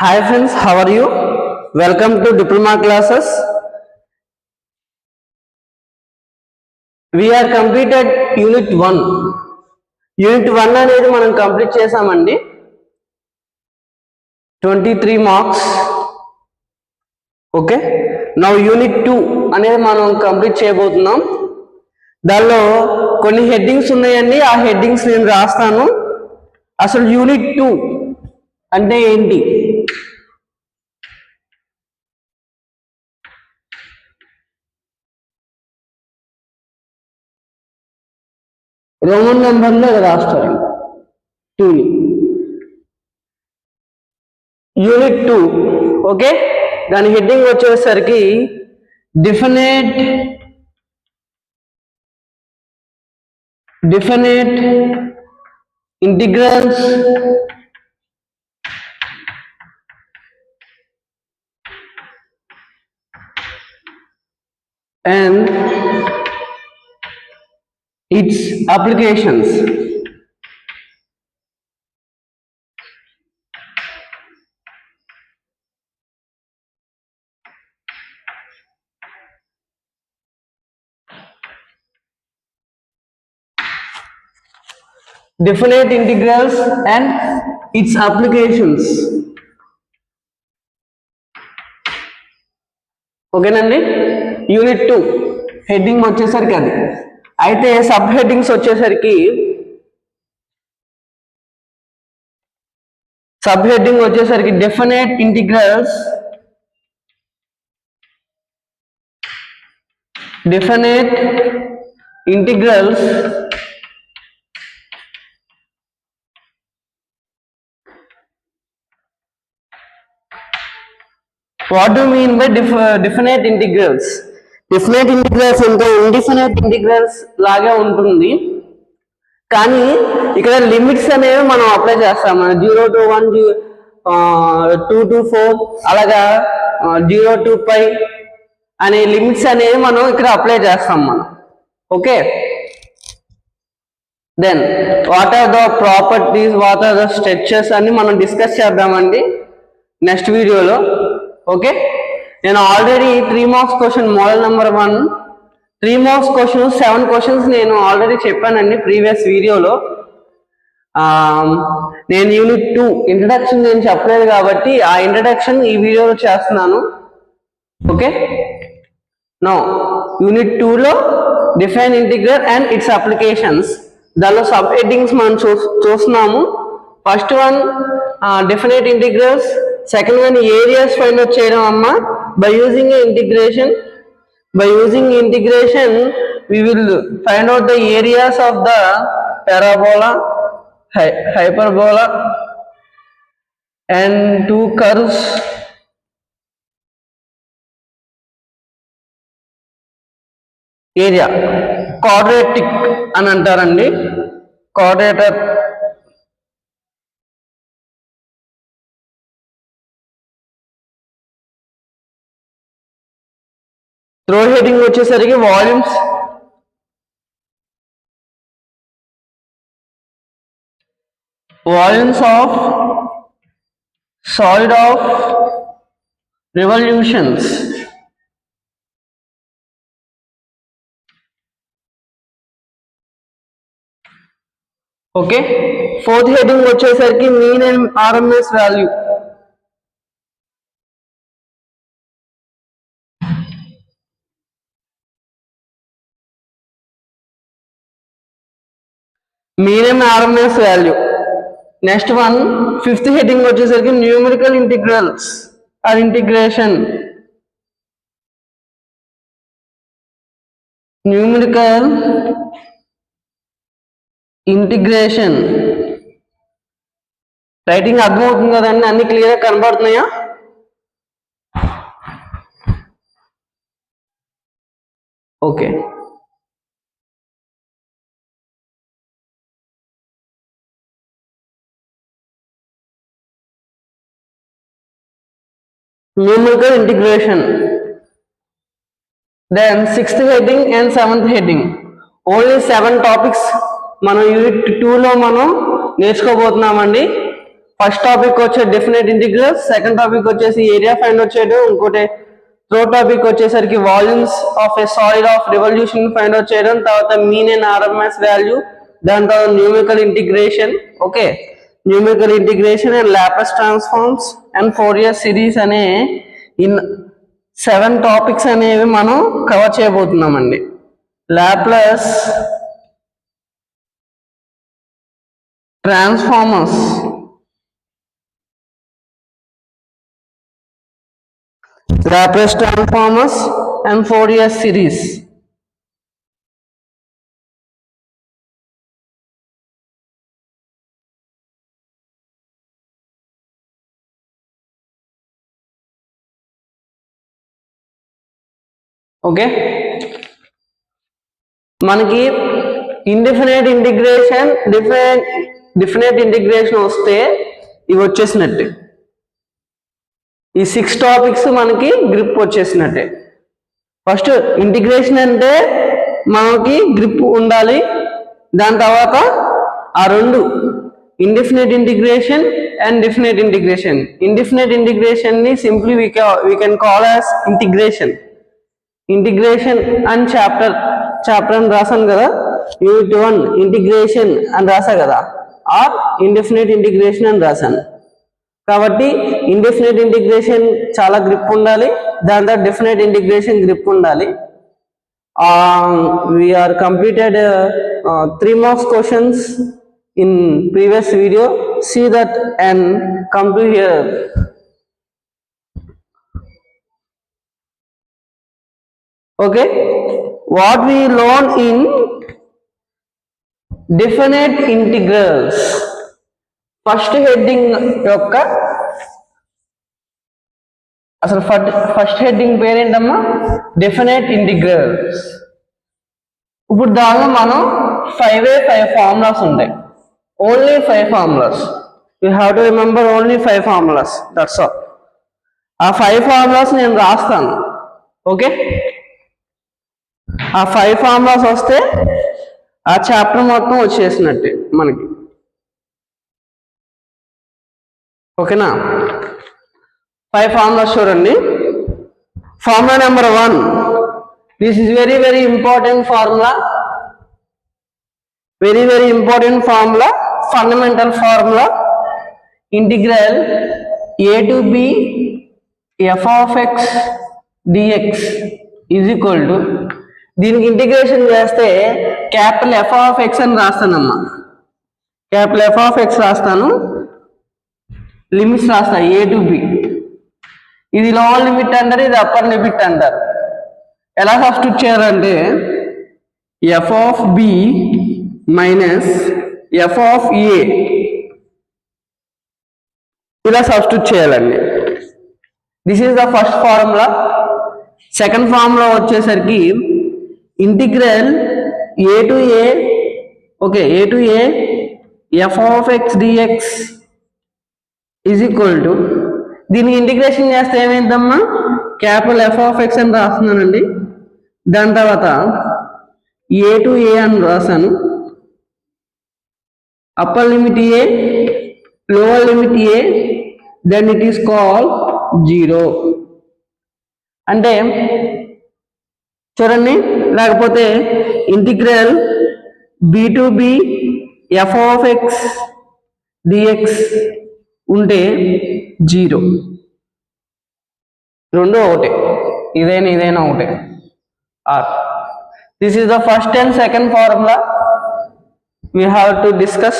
Hi friends, how are you? Welcome to diploma classes. We are completed unit 1. Unit 1 అనేది మనం complete చేసామండి. 23 marks. Okay, now unit 2 అనేది మనం complete చేయబోతున్నాం. దానిలో కొన్ని హెడ్డింగ్స్ ఉన్నాయండి. ఆ హెడ్డింగ్స్ నేను రాస్తాను. అసలు యూనిట్ 2 అంటే ఏంటి? రోమన్ నెంబర్లో రాస్తారు 2ని. యూనిట్ 2, ఓకే, దాని హెడ్డింగ్ వచ్చేసరికి definite integrals and its applications. Definite integrals and its applications. ఓకేనండి, యూనిట్ 2 హెడ్డింగ్ వచ్చేసరికి అది. అయితే సబ్ హెడ్డింగ్స్ వచ్చేసరికి definite integrals, what do you mean by definite integrals? Definite integrals అంటే indefinite integrals లాగే ఉంటుంది, కానీ ఇక్కడ లిమిట్స్ అనేవి మనం అప్లై చేస్తాం. 0 to 1, 2 to 4, అలాగా 0 to π అనే లిమిట్స్ అనేవి మనం ఇక్కడ అప్లై చేస్తాం మనం. Okay, then what are the properties, what are the structures అని మనం డిస్కస్ చేద్దామండి నెక్స్ట్ వీడియోలో. ఓకే, నేను already 3 marks question model number 1 3 marks question 7 questions నేను ఆల్రెడీ చెప్పానండి ప్రీవియస్ వీడియోలో. నేను యూనిట్ 2 ఇంట్రడక్షన్ నేను చెప్పలేదు కాబట్టి ఆ ఇంట్రడక్షన్ ఈ వీడియోలో చేస్తున్నాను. ఓకే, నో యూనిట్ 2లో define integral and its applications, దానిలో సబ్ హెడ్డింగ్స్ మనం చూస్తున్నాము. First one definite integrals, second one areas find out చేయడం అమ్మ. By using integration we will find out the areas of the parabola, hyperbola and two curves. Area quadratic అని అంటారండి, quadrature. Third heading వచ్చేసరికి volumes, of solid of revolutions. Okay, fourth heading వచ్చేసరికి mean and RMS value. Mean and RMS value. Next one fifth heading వచ్చేసరికి numerical integrals or integration. Numerical integration writing అర్థమవుతుంది కదండి, అన్ని క్లియర్గా కనబడుతున్నాయా? Okay, numerical integration. Then sixth heading and seventh heading, only 7 topics మనం unit 2లో మనం నేర్చుకోబోతున్నామండి. ఫస్ట్ టాపిక్ వచ్చే డెఫినెట్ ఇంటిగ్రల్స్, సెకండ్ టాపిక్ వచ్చేసి ఏరియా ఫైండ్ వచ్చేది, ఇంకోటి థర్డ్ టాపిక్ వచ్చేసరికి volumes of a solid of revolution find out చేయడం, తర్వాత మీన్ అండ్ ఆర్ఎంఎస్ వాల్యూ, దాని తర్వాత numerical integration. Okay, numerical integration and Laplace transforms and Fourier series అనే in 7 topics అనేవి మనం కవర్ చేయబోతున్నామండి. Laplace transformers, Laplace transformers and Fourier series. Okay, మనకి indefinite integration, definite integration వస్తే ఇవి వచ్చేసినట్టే. ఈ 6 టాపిక్స్ మనకి గ్రిప్ వచ్చేసినట్టే. ఫస్ట్ ఇంటిగ్రేషన్ అంటే మనకి గ్రిప్ ఉండాలి, దాని తర్వాత ఆ రెండు indefinite integration and definite integration. Indefinite integration ని simply we can call as integration. Integration అని చాప్టర్ అని రాసాను కదా, యూనిట్ 1 ఇంటిగ్రేషన్ అని రాసా కదా, ఆర్ ఇండిఫినైట్ ఇంటిగ్రేషన్ అని రాశాను. కాబట్టి ఇండెఫినైట్ ఇంటిగ్రేషన్ చాలా గ్రిప్ ఉండాలి, దాని తర్వాత డెఫినైట్ ఇంటిగ్రేషన్ గ్రిప్ ఉండాలి. We are completed 3 marks questions in previous video. See that and come to here. Okay, what we learn in definite integrals. First heading యొక్క అసలు ఫస్ట్ హెడ్డింగ్ పేరేంటమ్మా? Definite integrals. ఇప్పుడు దానిలో మనం 5 ఫార్ములాస్ ఉంటాయి, only 5 formulas. You have to remember only 5 formulas, that's all. ఆ 5 formulas నేను రాస్తాను. ఓకే, ఆ 5 ఫార్ములాస్ వస్తే ఆ చాప్టర్ మొత్తం వచ్చేసినట్టే మనకి. ఓకేనా? 5 ఫార్ములాస్ చూడండి. Formula number 1, this is very important formula, very important formula, fundamental formula. Integral a to b f of x dx is equal to, దీనికి ఇంటిగ్రేషన్ చేస్తే క్యాపిటల్ f of x అని రాస్తానమ్మా. Capital f of x రాస్తాను, limits రాస్తా a to b. ఇది lower limit అంటారు, ఇది upper limit అంటారు. ఎలా సబ్స్టిట్యూట్ చేయాలంటే f of b minus f of a, ఇలా సబ్స్టిట్యూట్ చేయాలండి. This is the first formula. Second formula వచ్చేసరికి integral a to a, okay, a to a f of x dx is equal to, దీనికి integration చేస్తే ఏమైందమ్మా? Capital f of x అని రాస్తున్నానండి, దాని తర్వాత a to a అని రాశాను, upper limit a, lower limit a, then it is call 0. అంటే చూడండి, లేకపోతే integral b to b f of x dx ఉంటే 0. రెండు ఒకటే, ఇదైనా ఒకటే. This is the first and second formula we have to discuss.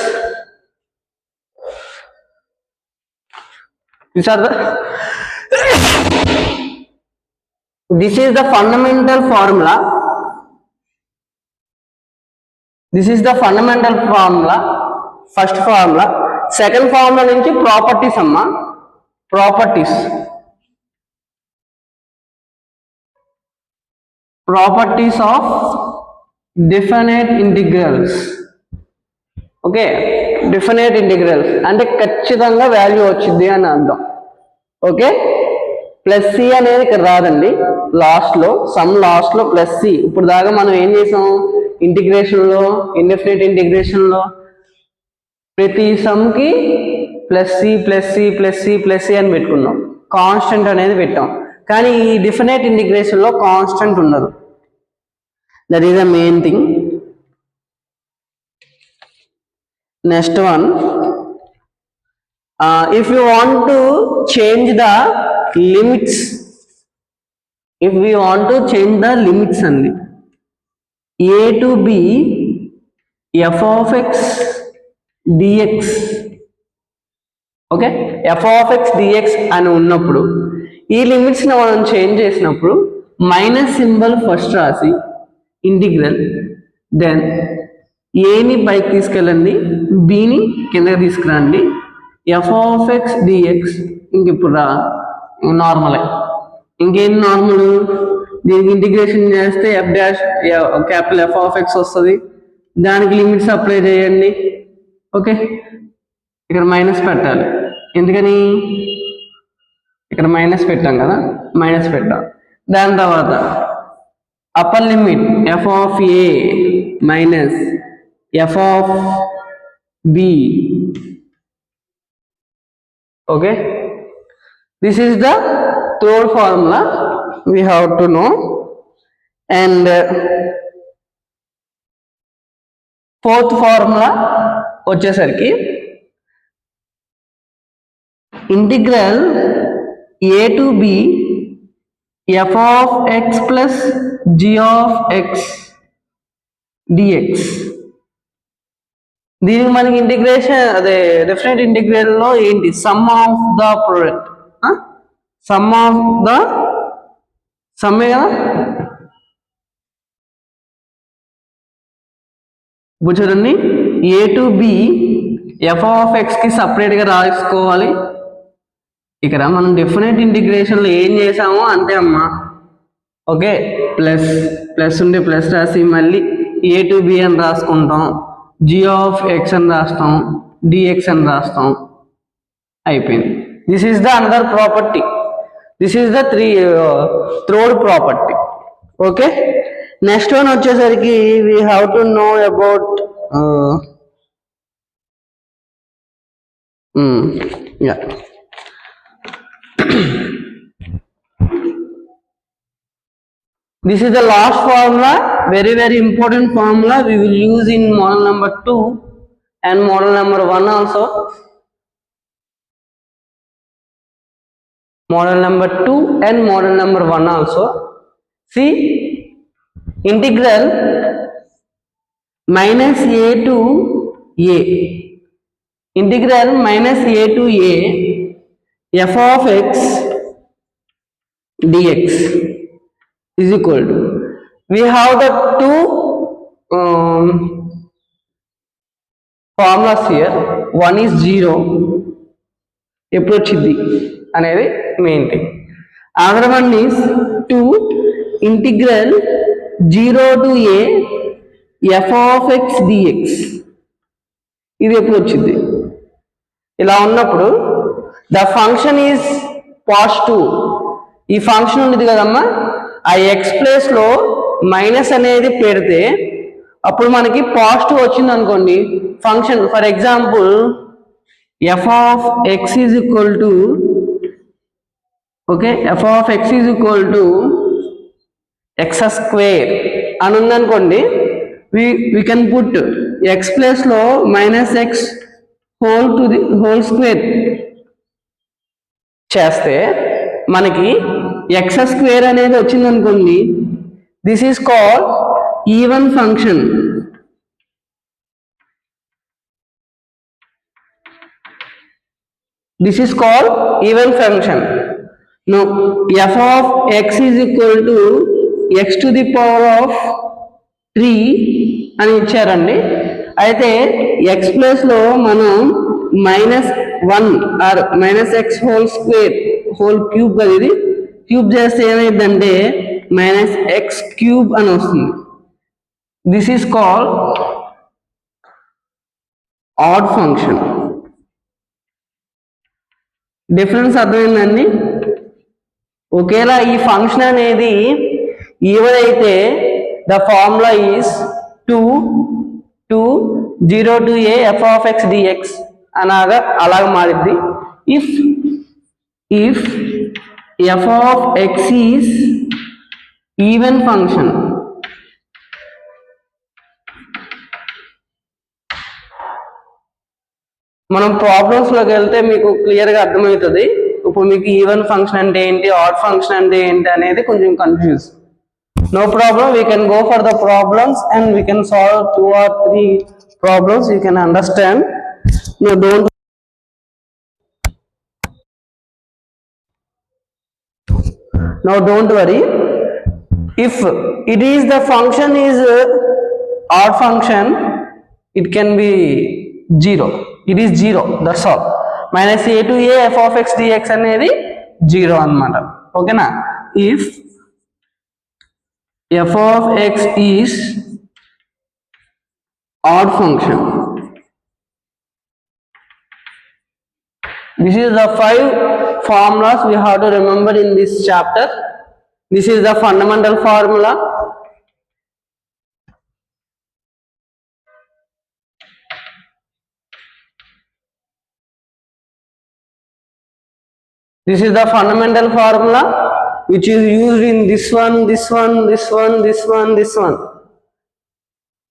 These are the this is the fundamental formula. This is the fundamental formula, first formula. Second formula నుంచి properties అమ్మా, properties of definite integrals. Okay, definite integrals అంటే ఖచ్చితంగా value వచ్చింది అని అర్థం. Okay, plus C అనేది ఇక్కడ రాదండి, లాస్ట్లో సమ్ లాస్ట్లో ప్లస్ సి. ఇప్పుడు దాకా మనం ఏం చేసాం? ఇంటిగ్రేషన్లో, ఇండెఫినైట్ ఇంటిగ్రేషన్లో ప్రతి సమ్కి plus C plus C plus C plus C అని పెట్టుకున్నాం, కాన్స్టెంట్ అనేది పెట్టాం. కానీ ఈ డిఫినైట్ ఇంటిగ్రేషన్లో కాన్స్టెంట్ ఉండదు. That is the main thing. Next one, if you want to change the limits, if we want to change the limits అండి, a to b f of x dx, okay, f of x dx అని ఉన్నప్పుడు ఈ లిమిట్స్ని మనం change చేసినప్పుడు minus symbol first రాసి integral, then ఏని పైకి తీసుకెళ్ళండి, బిని కిందకి తీసుకురండి, ఎఫ్ ఆఫ్ ఎక్స్ డిఎక్స్. ఇంక ఇప్పుడు నార్మలే, ఇంకేం నార్మల్, దీనికి ఇంటిగ్రేషన్ చేస్తే F dash capital F of X వస్తుంది, దానికి లిమిట్స్ అప్లై చేయండి. ఓకే, ఇక్కడ మైనస్ పెట్టాలి, ఎందుకని ఇక్కడ మైనస్ పెట్టాం కదా, మైనస్ పెట్టాం. దాని తర్వాత upper limit f of a minus f of b. Okay, this is the third formula we have to know. And fourth formula వచ్చేసరికి integral a to b f of x plus g of x dx. దీనికి మనకి integration అదే definite ఇంటిగ్రల్లో ఏంటి, sum of the product, sum of the సమ్మే కదా, ఇప్పుడు చూడండి, A to B F of ఎక్స్కి సపరేట్గా రాసుకోవాలి. ఇక్కడ మనం డెఫినెట్ ఇంటిగ్రేషన్లో ఏం చేసామో అంతే అమ్మా. ఓకే, ప్లస్ ప్లస్ ఉంటే ప్లస్ రాసి మళ్ళీ ఏ టు బి అని రాసుకుంటాం, జీ ఆఫ్ ఎక్స్ అని రాస్తాం, డిఎక్స్ అని రాస్తాం, అయిపోయింది. This is the another property, this is the third property. Okay, next one వచ్చేసరికి we have to know about this is the last formula, very important formula we will use in model number 2 and model number 1 also. Model number 2 and model number 1 also. See, integral minus a to a, integral minus a to a f of x dx is equal to, we have the two formulas here. One is 0, ఎప్పుడు వచ్చింది అనేది main thing. Other one is 2 integral 0 to a f of x dx, ఇది ఎప్పుడు వచ్చింది. ఇలా ఉన్నప్పుడు the function is positive, ఈ function ఉంది కదమ్మా, ఆ ఎక్స్ ప్లేస్లో మైనస్ అనేది పెడితే అప్పుడు మనకి పాజిటివ్ వచ్చింది అనుకోండి function. For example f of X is equal to, okay, f of X is equal to x square అని ఉందనుకోండి, we can put x ప్లేస్లో మైనస్ ఎక్స్ హోల్ స్క్వేర్ చేస్తే మనకి ఎక్స్ స్క్వేర్ అనేది వచ్చింది అనుకోండి. This is called even function. This is called even function. No, f of X is equal to x to the power of 3 అని ఇచ్చారండి. అయితే x ప్లేస్లో మనం -1 are minus x whole square whole cube కదా, ఇది క్యూబ్ చేస్తే ఏమైందంటే minus X cube అని వస్తుంది. This is called odd function. Difference అర్థమైందండి. ఒకేలా ఈ ఫంక్షన్ అనేది ఈవెన్ అయితే the formula is 2 0 to a f of x dx. అలాగ మారిద్ది. If F of X is even function, మనం ప్రాబ్లమ్స్లోకి వెళ్తే మీకు క్లియర్గా అర్థమవుతుంది. ఇప్పుడు మీకు ఈవెన్ ఫంక్షన్ అంటే ఏంటి, ఆడ్ ఫంక్షన్ అంటే ఏంటి అనేది కొంచెం confuse. No problem, we can go for the problems and we can solve 2 or 3 problems. You can understand. Now don't worry. If it is the function is odd function, it can be 0. It is 0, that's all. Minus a to a f of x dx అనేది 0 అన్నమాట. ఓకేనా? If f of x is odd function, this is the 5 formulas we have to remember in this chapter. This is the fundamental formula. This is the fundamental formula which is used in this one.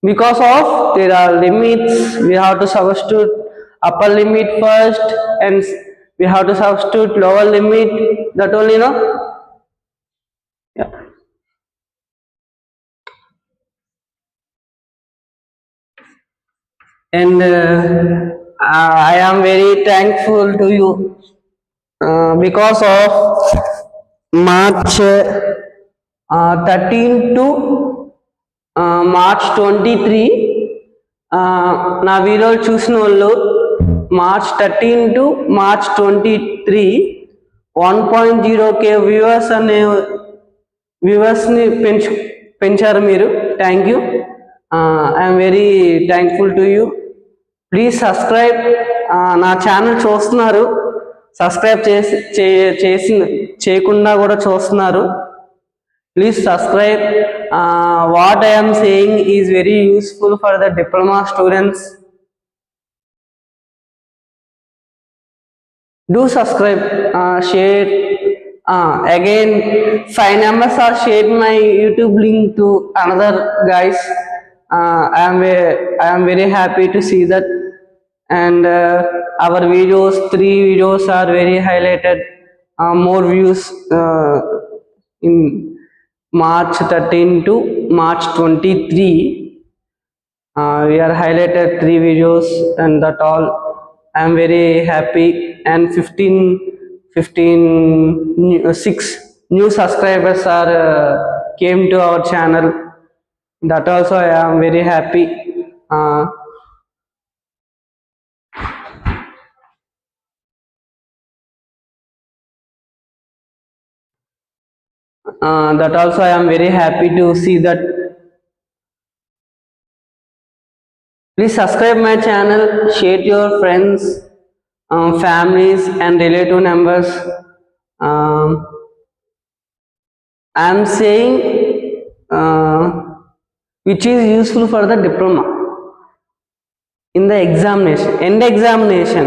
Because of there are limits, we have to substitute upper limit first and we have to substitute lower limit. That only, no? Yeah. And I am very thankful to you because of March 13 to March 23 నా వీడియోలు చూసిన వాళ్ళు March 13 to March 23 1.0K వ్యూవర్స్ని పెంచారు మీరు. Thank you. I'm very thankful to you. Please subscribe. నా channel చూస్తున్నారు, subscribe చేయకుండా కూడా చూస్తున్నారు. Please subscribe. What I am saying is very useful for the diploma students. Do subscribe, share. Again, 5 numbers are shared my YouTube link to another guys. I am very happy to see that. And our videos, 3 videos are very highlighted. More views in March 13 to March 23. We are highlighted 3 videos and that all. I am very happy. And 6 new subscribers are came to our channel. That also I am very happy. That also I am very happy to see that. Please subscribe my channel, share to your friends, families and relative members. I am saying which is useful for the diploma in the examination, end examination.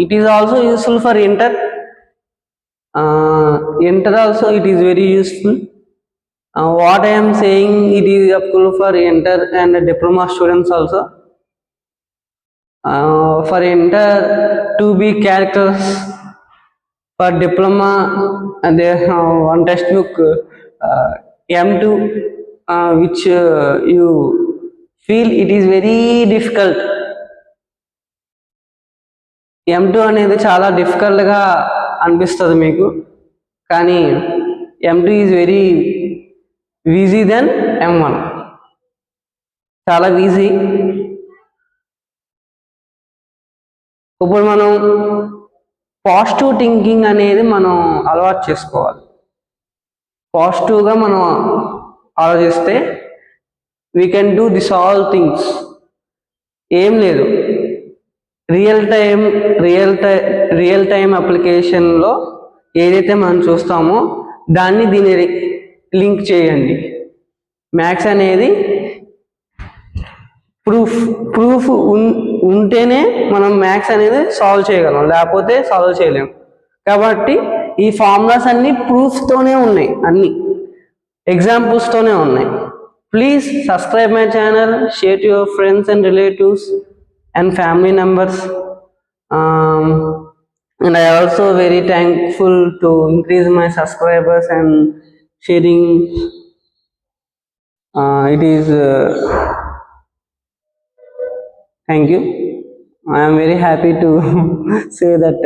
It is also useful for inter also it is very useful. What I am saying, it is useful for inter and diploma students also. For inter 2B characters, for diploma and they have one textbook M2 which you feel it is very difficult. M2 అనేది చాలా డిఫికల్ట్గా అనిపిస్తుంది మీకు, కానీ M2 is very easy then M1. చాలా easy. ఇప్పుడు మనం positive thinking అనేది మనం అలవాటు చేసుకోవాలి. పాజిటివ్గా మనం ఆలోచిస్తే we can do this all things. ఏం లేదు, రియల్ టైం అప్లికేషన్లో ఏదైతే మనం చూస్తామో దాన్ని దీన్ని లింక్ చేయండి. మ్యాథ్స్ అనేది ప్రూఫ్ ఉంటేనే మనం మ్యాథ్స్ అనేది సాల్వ్ చేయగలం, లేకపోతే సాల్వ్ చేయలేం. కాబట్టి ఈ ఫార్ములాస్ అన్ని ప్రూఫ్తోనే ఉన్నాయి, అన్ని ఎగ్జాంపుల్స్తోనే ఉన్నాయి. Please subscribe my channel, share to your friends and relatives and family members. And I also very thankful to increase my subscribers and sharing. It is thank you. I am very happy to say that